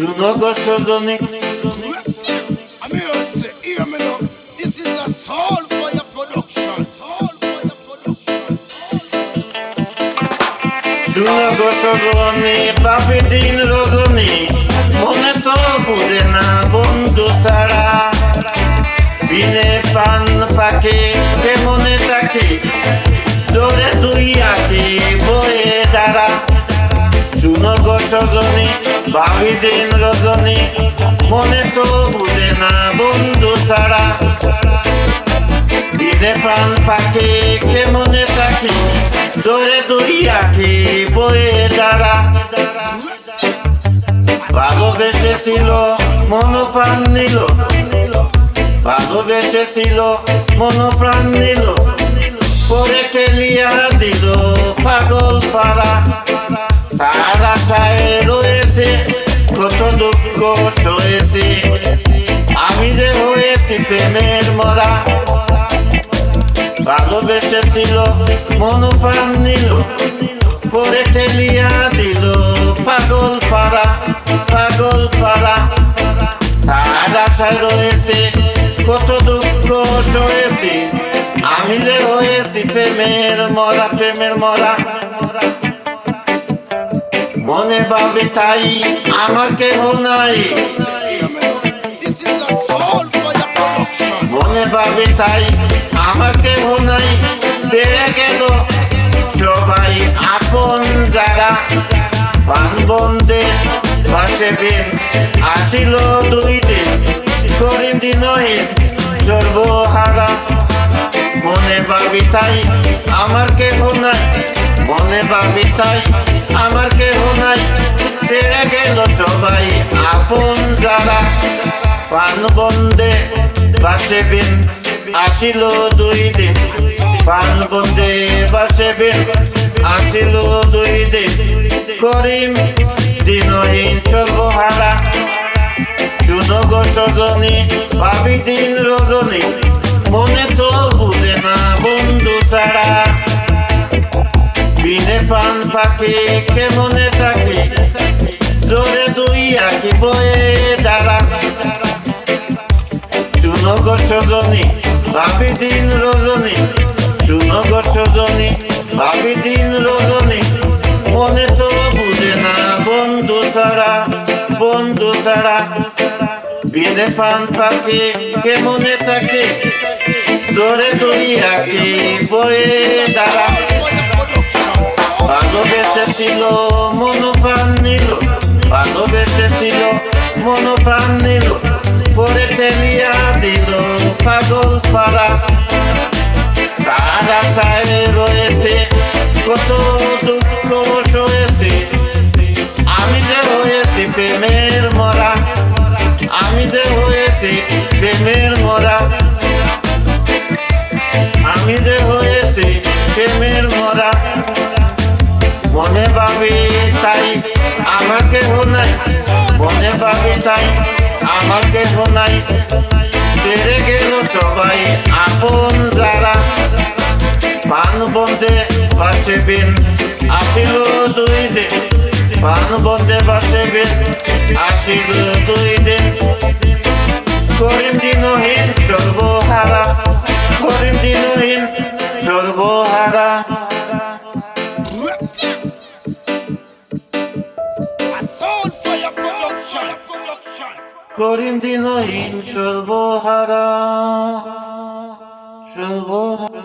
Junogo Sozoni. I mean, say, hear me now. This is a soul fire production. Soul fire production. Junogo Sozoni, Papi Din Rozoni. Moneto bude na bundu sara. Bine pan pake, ke monetaki. Dore duyaki, boye dara. Junogo Sozoni, Papi Din Rozoni. Moneto bude na bundu sara. Bine pan pake, ke monetaki. Dore duyaki, boye dara. ভালোবেসেছিল মনোপ্রাণ নিল, ভালোবেসেছিল মনোপ্রাণ নিল, পরে ঠেলিয়া দিল পাগল পাড়া। তার আশায় রয়েছে কত দুঃখ সয়েছে, আমি যে হয়েছি প্রেমের মরা। ভালোবেসেছিল মনোপ্রাণ নিল, পরে ঠেলিয়া দিল পাগল পাড়া, পাগল পাড়া। তার আশায় রয়েছে কত দুঃখ সয়েছি, আমি যে হয়েছি প্রেমের মরা, প্রেমের মরা। মনে ভাবে তাই আমার কেহ নাই, This is a soul fire production. মনে ভাবে তাই আমার কেহ নাই। ছেড়ে গেল সবাই আপন যারা, পান বন্ধে বাসে দিন আসিল দুই দিন, করিম দিনহীন সর্বহারা। মনে ভাবি তাই আমার কেহ নাই, মনে ভাবি তাই আমার কেহ নাই। ছেড়ে গেল সবাই আপন যারা, পান বন্ধে বাসে দিন আসিল দুই দিন, পান বন্ধে বাসে দিন আসিল দুই দিন, করিম দিনহীন সর্বহারা। শুনগো সজনী, ভাবি দিন রজনী, মনে তো বুঝে না বন্ধু ছাড়া। বিনে পান পাখি কেমনে থাকে, জোরে দুই আঁকি বয়ে দাঁড়া। শুনগো সজনী, ভাবি দিন রজনী, শুনগো সজনী, ভাবি দিন রজনী, মনে তো বুঝে না বন্ধু ছাড়া, বন্ধু ছাড়া। বিনে পান পাখি কেমনে থাকে, জোরে দুই আঁকি বয়ে দাঁড়া। ভালোবেসেছিল মনোপ্রাণ নিল, ভালোবেসেছিল মনোপ্রাণ নিল, পরে ঠেলিয়া দিল পাগল পাড়া। তার আশায় রয়েছে কত দুঃখ সয়েছে, আমি যে হয়েছি প্রেমের মরা, আমি যে হয়েছি প্রেমের মরা, আমি যে হয়েছি প্রেমের মরা। মনে ভাবি তাই আমার কেহ নাই, মনে ভাবি তাই আমার কেহ নাই। ছেড়ে গেল সবাই আপন যারা, পান বন্ধে বাসে বিন আসিল দুই দিন, পান বন্ধে বাসে বিন আসিল দুই দিন, করিম দিনহীন সর্বহারা, করিম দিনহীন সর্বহারা। A soul fire production. করিম দিনহীন সর্বহারা।